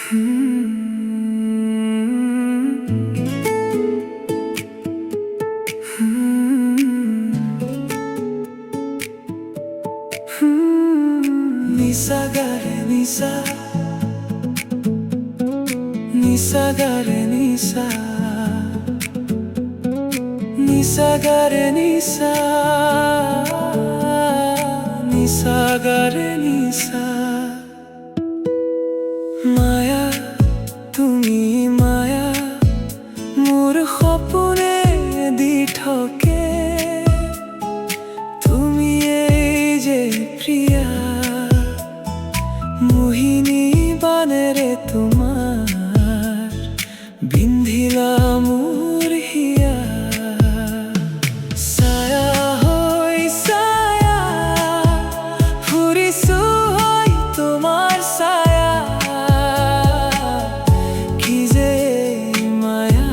Nisa gare nisa, nisa gare nisa, nisa gare nisa, nisa gare nisa. মায়া তুমি মায়া মোর সপোনে দি ঠকে তুমি এই যে প্রিয়া মোহিনী বানেৰে তোমাৰ বিন্ধিলা মোৰ হিয়া ছায়া হৈ ছায়া ফুৰিছো হৈ তোমাৰ ছায়া কি যে মায়া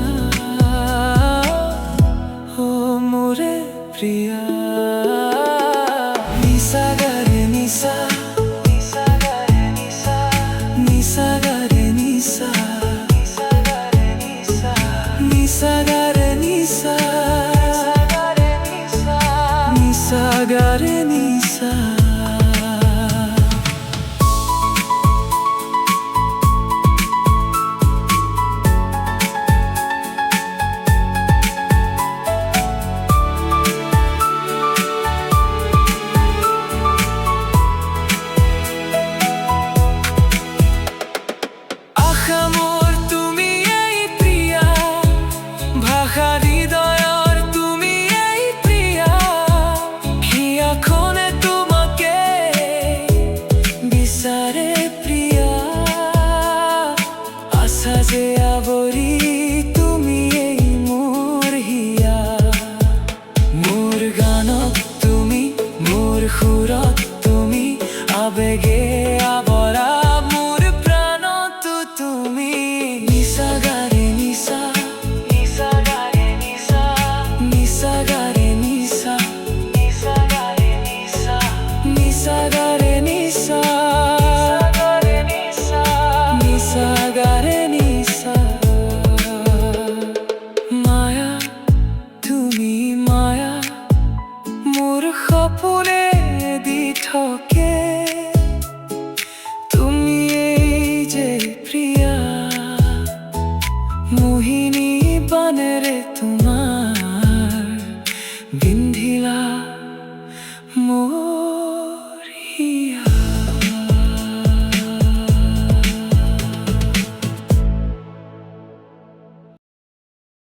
ও মোৰে প্ৰিয়া নিশা গাৰে নিশা Nisa gare nisa, nisa gare nisa, nisa gare nisa. Amor তুমি এই প্রিয়া ভাষা হৃদয়ৰ তুমি এই প্রিয়া হিয়াখনে তোমাকে বিচাৰে প্রিয়া আশা যে আৱৰি তুমি এই মোৰ হিয়া মোৰ গানত তুমি মোৰ সুৰত তুমি আবেগে